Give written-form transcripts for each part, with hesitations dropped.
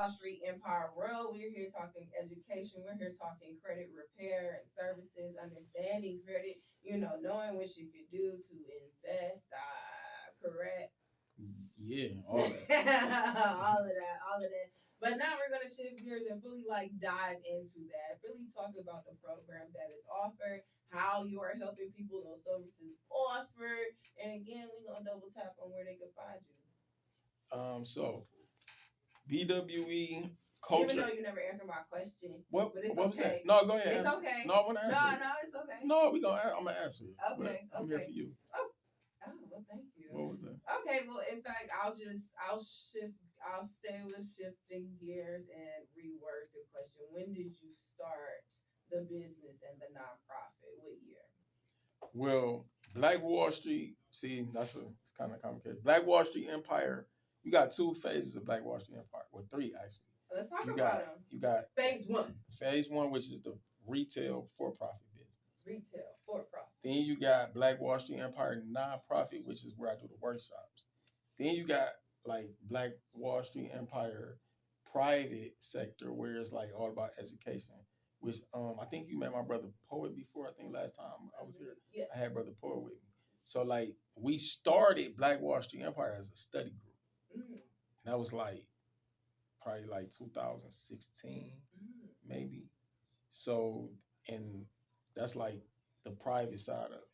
Wallstreet Empire World. We're here talking education. We're here talking credit repair and services, understanding credit, knowing what you could do to invest. Correct? Yeah, all that. all of that. But now we're gonna shift gears and fully dive into that. Really talk about the programs that is offered, how you are helping people, those services offered, and again, we're gonna double tap on where they can find you. So BWE Even culture. though you never answered my question, What? but it's What was okay. that? No, go ahead. It's answer. okay. No, I want to answer. No, it's okay. No, I'm gonna answer you. Okay, I'm here for you. Oh, well, thank you. What was that? Okay, well, in fact, I'll stay with shifting gears and reword the question. When did you start the business and the nonprofit? What year? Well, Black Wall Street. See, it's kind of complicated. Black Wallstreet Empire. You got two phases of Black Wallstreet Empire. Well, three actually. Let's talk about them. You got phase one. Phase one, which is the retail for-profit business. Retail for-profit. Then you got Black Wallstreet Empire nonprofit, which is where I do the workshops. Then you got like Black Wallstreet Empire private sector, where it's like all about education. Which I think you met my brother Poet before. I think last time I was here, yes. I had brother Poet with me. So like we started Black Wallstreet Empire as a study group. And that was like probably like 2016, maybe. So, and that's like the private side of it.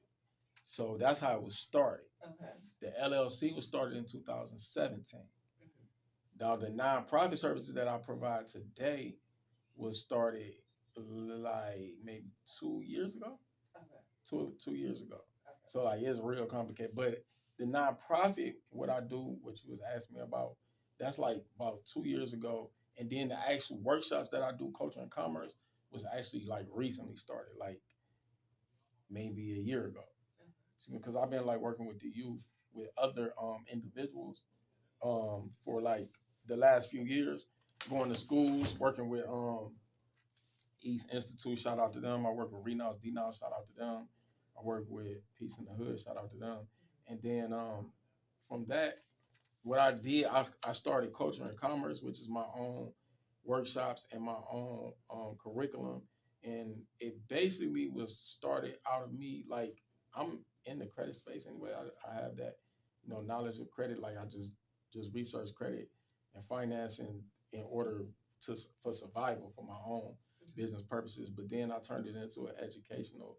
So that's how it was started. Okay. The LLC was started in 2017. Now the nonprofit services that I provide today was started like maybe 2 years ago. Okay. 2 years ago. Okay. So like it's real complicated. But the nonprofit, what I do, what you was asking me about, that's like about 2 years ago. And then the actual workshops that I do, culture and commerce, was actually like recently started, like maybe a year ago. See, because I've been like working with the youth, with other individuals, for like the last few years, going to schools, working with East Institute, shout out to them. I work with Renounce, Denounce, shout out to them. I work with Peace in the Hood, shout out to them. And then from that, what I did, I started Culture and Commerce, which is my own workshops and my own curriculum. And it basically was started out of me, like I'm in the credit space anyway. I have that, knowledge of credit. Like I just research credit and financing in order for survival for my own business purposes. But then I turned it into an educational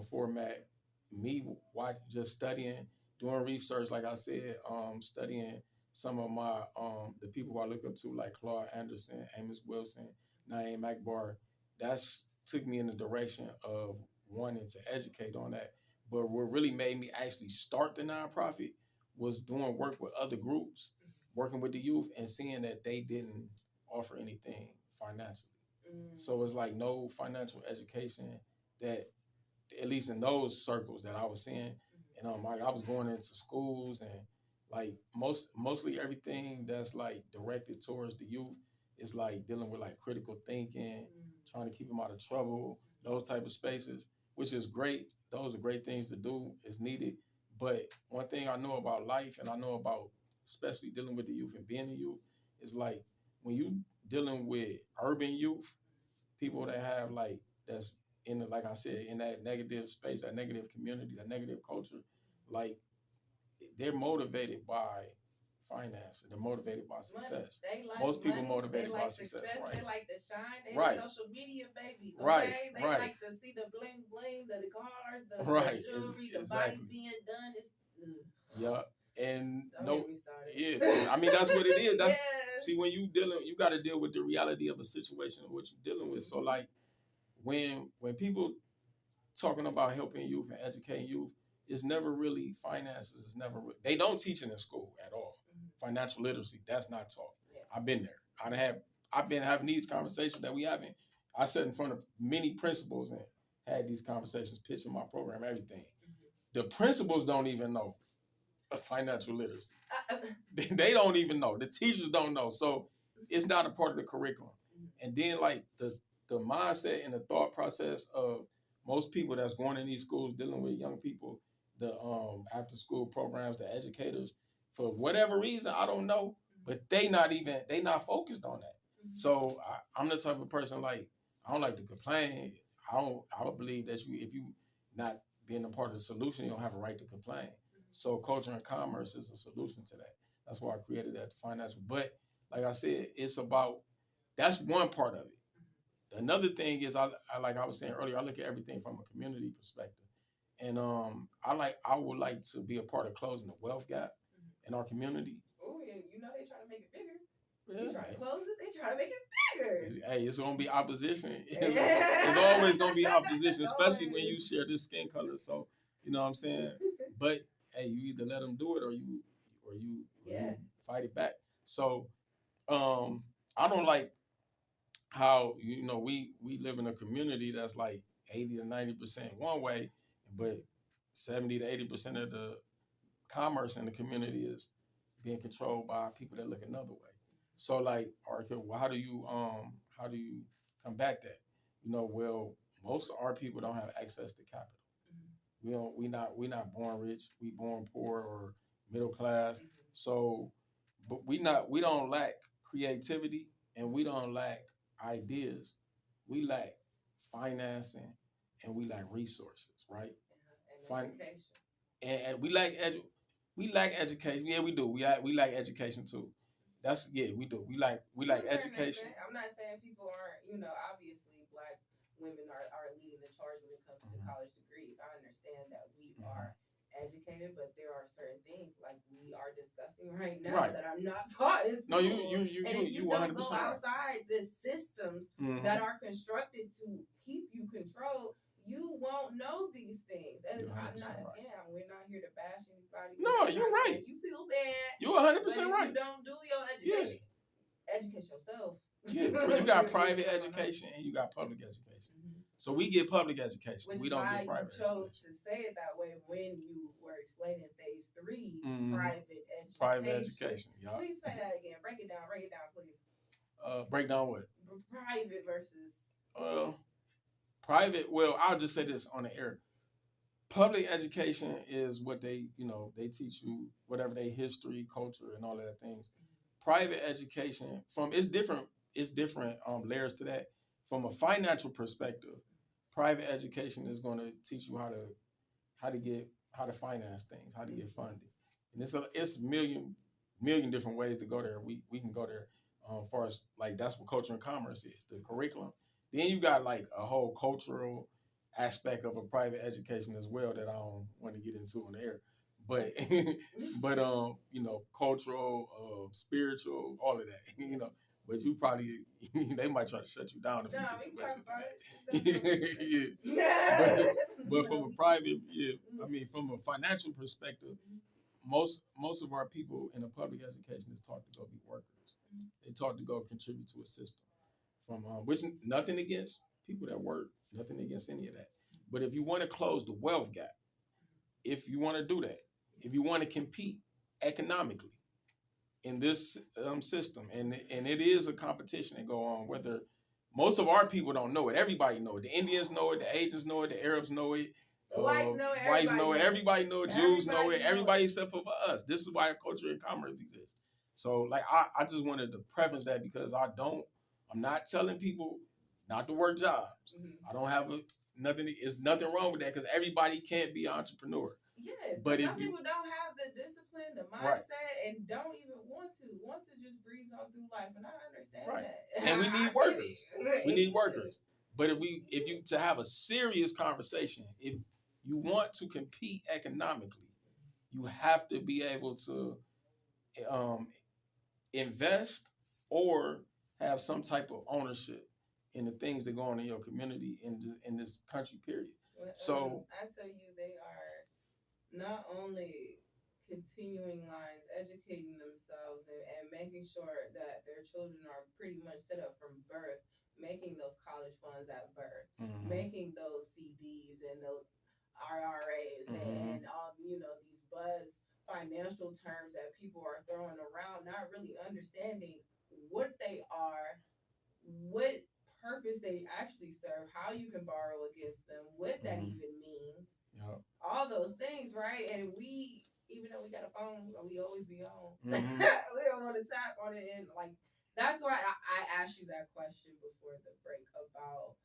format. Me just studying, doing research, like I said, studying some of my the people who I look up to, like Claude Anderson, Amos Wilson, Naeem Akbar. That's took me in the direction of wanting to educate on that. But what really made me actually start the nonprofit was doing work with other groups, working with the youth and seeing that they didn't offer anything financially. So it's like no financial education that, at least in those circles that I was seeing. And I was going into schools and like mostly everything that's like directed towards the youth is like dealing with like critical thinking, trying to keep them out of trouble, those type of spaces, which is great. Those are great things to do, is needed. But one thing I know about life, and I know about especially dealing with the youth and being a youth, is like when you dealing with urban youth, people that have like that's in the, like I said, in that negative space, that negative community, that negative culture, like they're motivated by finance. They're motivated by success. Most people motivated by success, right? They like to shine. They right. social media babies. Okay? Right. They like to see the bling bling, the cars, the jewelry, the exactly. body being done. Yeah. And Don't yeah, I mean that's what it is. That's yes. See, when you got to deal with the reality of a situation of what you're dealing with. So like when people talking about helping youth and educating youth, it's never really finances. It's never they don't teach it in school at all. Financial literacy, that's not taught. Yeah. I've been there. I've been having these conversations that we having. I sat in front of many principals and had these conversations, pitching my program, everything. The principals don't even know financial literacy. They don't even know. The teachers don't know. So it's not a part of the curriculum. And then like the mindset and the thought process of most people that's going in these schools dealing with young people, the after school programs, the educators, for whatever reason, I don't know, but they not focused on that. So I'm the type of person like I don't like to complain. I don't believe that if you not being a part of the solution, you don't have a right to complain. So culture and commerce is a solution to that. That's why I created that financial. But like I said, it's about that's one part of it. Another thing is I like I was saying earlier, I look at everything from a community perspective. And I would like to be a part of closing the wealth gap in our community. Oh yeah, you know they try to make it bigger. Yeah. You try to close it, they try to make it bigger. Hey, it's gonna be opposition. It's always gonna be opposition, especially when you share this skin color. So you know what I'm saying. But hey, you either let them do it or you fight it back. So I don't like how we live in a community that's like 80 to 90% one way, but 70 to 80% of the commerce in the community is being controlled by people that look another way. So like, well, how do you combat that? Well, most of our people don't have access to capital. We not born rich. We born poor or middle class. So, but we don't lack creativity and we don't lack ideas. We lack financing and we lack resources, right? And education. And we lack education. Yeah, we do. We lack education too. We do. We lack education. I'm not saying people aren't, obviously Black women are leading the charge when it comes to college degrees. I understand that we are educated, but there are certain things like we are discussing right now that I'm not taught in school. No, you and if you don't 100% go outside the systems that are constructed to keep you controlled, you won't know these things. And I'm not we're not here to bash anybody. No, you're right. If you feel bad, you're 100% If right. you don't do your education, educate yourself. Yeah, but you got private education and you got public education. So we get public education. Which we don't get private education. You chose to say it that way when you were explaining phase 3, private education. Private education, yeah. Please say that again. Break it down, please. Break down what? Private versus... private, well, I'll just say this on the air. Public education is what they teach you, whatever they history, culture, and all of that things. Private education, it's different layers to that. From a financial perspective, private education is going to teach you how to finance things, how to get funded, and it's million different ways to go there. We can go there. As far as like that's what culture and commerce is, the curriculum. Then you got like a whole cultural aspect of a private education as well that I don't want to get into on the air. But cultural, spiritual, all of that, But you probably they might try to shut you down if you get too much into that. But from a private, from a financial perspective, most of our people in the public education is taught to go be workers. They taught to go contribute to a system. From which nothing against people that work, nothing against any of that. But if you want to close the wealth gap, if you want to do that, if you want to compete economically in this system, and it is a competition that go on, whether most of our people don't know it, everybody know it. The Indians know it, the Asians know it, the Arabs know it, the whites know it, everybody know it, Jews know it, everybody except for us. This is why culture and commerce exists. So like I just wanted to preface that because I'm not telling people not to work jobs. I don't have there's nothing wrong with that because everybody can't be an entrepreneur. Yes, but some people don't have the discipline, the mindset, and don't even want to just breeze on through life. And I understand that. And we need workers. We need workers. But if you to have a serious conversation, if you want to compete economically, you have to be able to invest or have some type of ownership in the things that go on in your community in this country, period. So I tell you, they are not only continuing lines, educating themselves and making sure that their children are pretty much set up from birth, making those college funds at birth, making those CDs and those IRAs and all these buzz financial terms that people are throwing around, not really understanding what they are, what purpose they actually serve, how you can borrow against them, what that even means, all those things, right? And we even though we got a phone, we always be on. Mm-hmm. We don't want to tap on it, and like that's why I asked you that question before the break about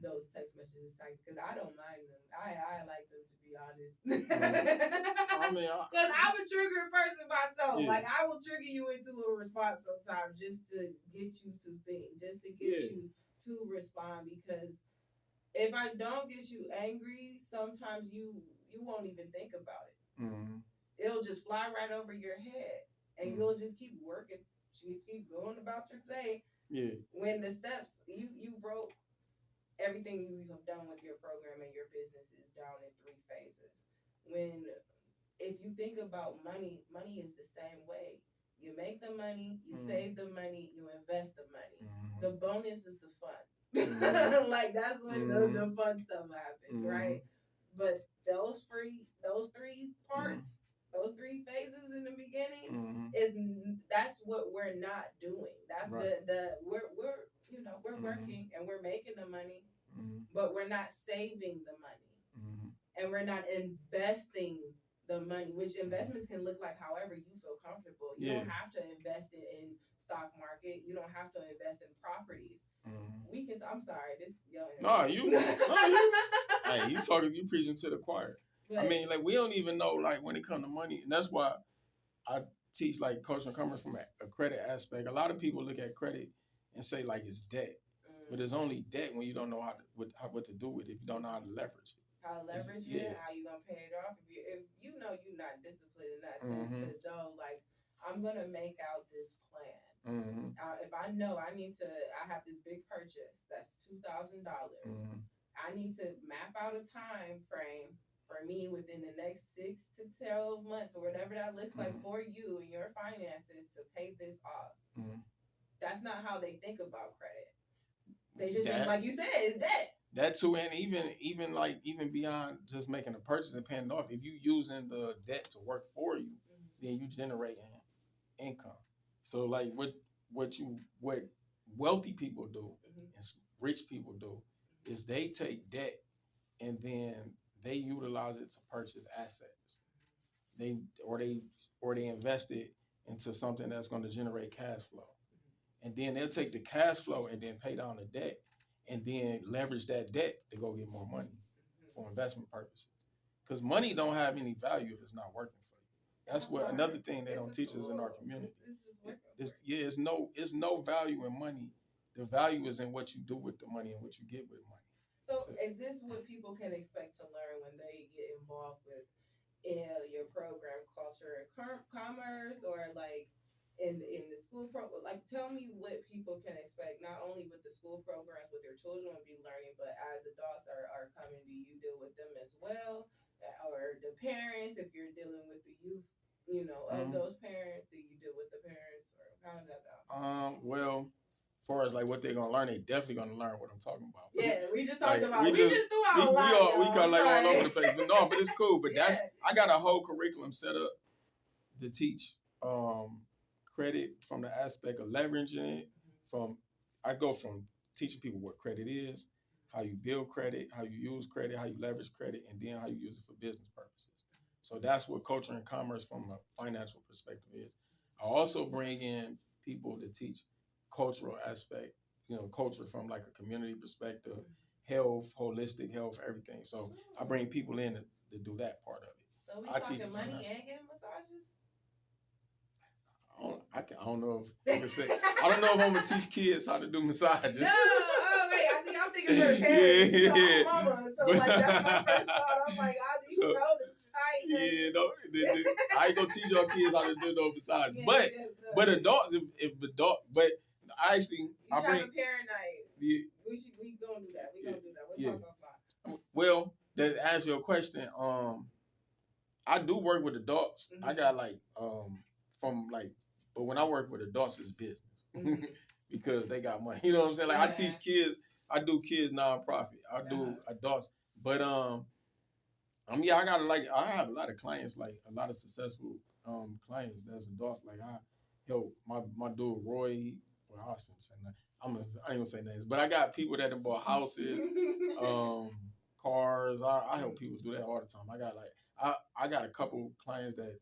those text messages, because I don't mind them. I like them, to be honest. I mean, because I'm a triggering person myself. Yeah. Like I will trigger you into a response sometimes just to get you to think, just to get you to respond. Because if I don't get you angry, sometimes you won't even think about it. Mm-hmm. It'll just fly right over your head, and you'll just keep working, keep going about your day. Yeah. When the steps you broke everything you have done with your program and your business is down in 3 phases. When if you think about money is the same way. You make the money, you save the money, you invest the money. Mm-hmm. The bonus is the fun. Mm-hmm. Like that's when the fun stuff happens, right? But those three parts, those 3 phases in the beginning, that's what we're not doing. That's right. We're we're working and we're making the money, but we're not saving the money, and we're not investing the money. Which investments can look like however you feel comfortable. You don't have to invest it in stock market. You don't have to invest in properties. We can. I'm sorry, this young. No, you. Hey, you preaching to the choir. But, I mean, like we don't even know, like when it comes to money, and that's why I teach like culture and commerce from a credit aspect. A lot of people look at credit and say like it's debt, but it's only debt when you don't know what to do with it. If you don't know how to leverage it. How to leverage it, how you gonna pay it off. If you know you're not disciplined in that sense to know, like, I'm gonna make out this plan. If I know I have this big purchase that's $2,000. I need to map out a time frame for me within the next 6 to 12 months or whatever that looks like for you and your finances to pay this off. That's not how they think about credit. They just think, like you said, it's debt. That too, and even beyond just making a purchase and paying it off, if you using the debt to work for you, then you generating income. So like what wealthy people do and rich people do is they take debt and then they utilize it to purchase assets. They invest it into something that's going to generate cash flow, and then they'll take the cash flow and then pay down the debt, and then leverage that debt to go get more money for investment purposes. Because money don't have any value if it's not working for you. That's what another thing they don't teach us in our community. It's no value in money. The value is in what you do with the money and what you get with money. So is this what people can expect to learn when they get involved with your program, culture and commerce, or like in the school program? Like, tell me what people can expect, not only with the school programs, what their children will be learning, but as adults are coming, do you deal with them as well? Or the parents, if you're dealing with the youth, of those parents, do you deal with the parents, or how does that go? Well, far as like what they're gonna learn, they definitely gonna learn what I'm talking about. Yeah, we just talked about. We just threw out a lot. We kind of like all over the place, but no, but it's cool. But I got a whole curriculum set up to teach credit from the aspect of leveraging it. I go from teaching people what credit is, how you build credit, how you use credit, how you leverage credit, and then how you use it for business purposes. So that's what culture and commerce from a financial perspective is. I also bring in people to teach cultural aspect, culture from like a community perspective, health, holistic health, everything. So I bring people in to do that part of it. So we talking money and getting massages? I don't know if I can say. I don't know if I'm gonna teach kids how to do massages. No, I see. I'm thinking for parents, yeah. Mama. So like that's my first thought. I'm like, these shoulders tight. Yeah, no, I ain't gonna teach y'all kids how to do no massages. But adults, but I actually I bring. Have a parent night. Yeah. We gonna do that. We gonna do that. We'll talk about. Well, to answer your question, I do work with adults. I got but when I work with adults, it's business because they got money. You know what I'm saying? Like I teach kids, I do kids nonprofit. I do adults, but I have a lot of clients, like a lot of successful clients that's adults. Like I help my dude Roy. Well, I shouldn't say that. I ain't gonna say names, but I got people that have bought houses, cars. I help people do that all the time. I got a couple clients that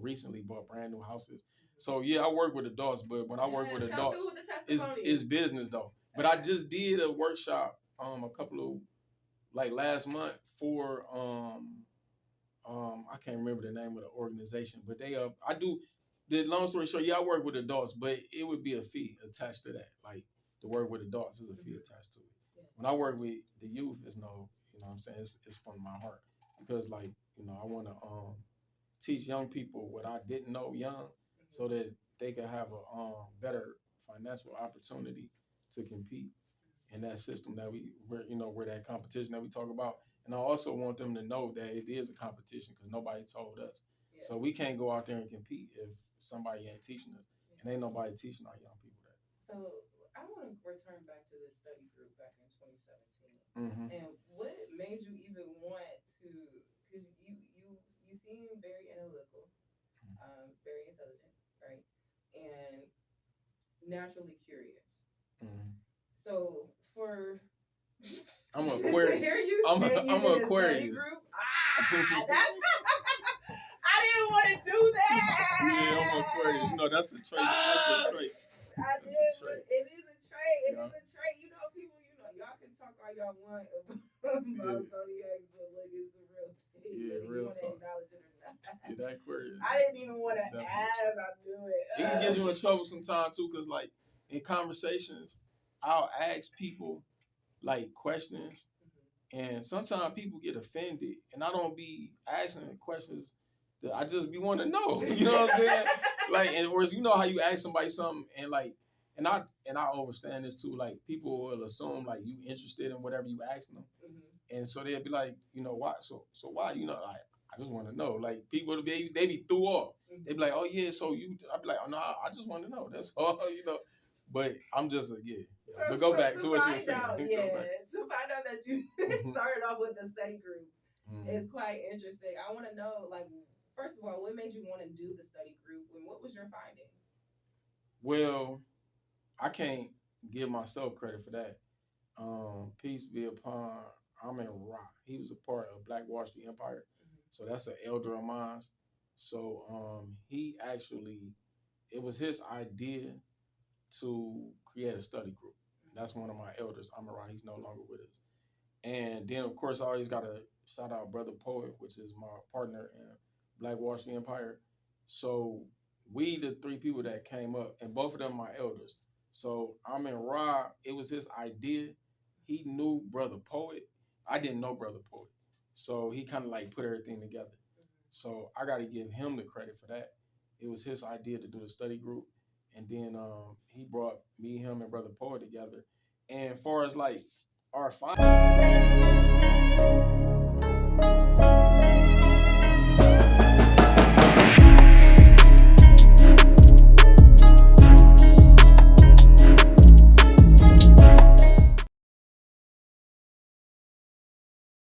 recently bought brand new houses. So yeah, I work with adults, but when I work with Come adults, through with the testimony. it's business though. But I just did a workshop a couple of like last month for I can't remember the name of the organization, but they I do the long story short, yeah, I work with adults, but it would be a fee attached to that. Like to work with adults is a fee attached to it. Yeah. When I work with the youth, it's no, you know what I'm saying, it's from my heart. Because like, I wanna teach young people what I didn't know young so that they can have a better financial opportunity to compete in that system that where that competition that we talk about. And I also want them to know that it is a competition because nobody told us. Yeah. So we can't go out there and compete if somebody ain't teaching us. And ain't nobody teaching our young people that. So I want to return back to the study group back in 2017. Mm-hmm. And what made you even want to, because you seem very analytical, very intelligent, right? And naturally curious. Mm-hmm. So for I'm an Aquarius. To hear you I'm say an Aquarius. group, that's I didn't want to do that. Yeah, I'm an Aquarius. That's a trait. That's a trait. It is a trait. It is a trait. People, y'all can talk all y'all want about zodiacs, but look, it's a real thing. Yeah, whether real you want to acknowledge it or not. Yeah, that Aquarius. I didn't even want to ask. I do it. It can get you in trouble sometimes too, because like in conversations, I'll ask people like questions, and sometimes people get offended, and I don't be asking questions that I just be want to know. You know what I'm saying? Like, and or how you ask somebody something, and like, and I understand this too. Like, people will assume like you interested in whatever you asking them, and so they'll be like, why? So why? Like, I just want to know. Like, people they be threw off. They be like, oh yeah, so you? I be like, oh no, I just want to know. That's all. But I'm just but go back to what you were saying. To find out that you started off with a study group, it's quite interesting. I want to know, like, first of all, what made you want to do the study group, and what was your findings? Well, I can't give myself credit for that. Peace be upon Ra. He was a part of Black Wallstreet Empire, so that's an elder of mine. So he actually, it was his idea to create a study group. That's one of my elders, Ra. He's no longer with us. And then, of course, I always got to shout out Brother Poet, which is my partner in Black Wallstreet Empire. So we the three people that came up, and both of them my elders. So Ra, it was his idea. He knew Brother Poet. I didn't know Brother Poet. So he kind of like put everything together. So I got to give him the credit for that. It was his idea to do the study group. And then he brought me, him, and Brother Poet together. And as far as like our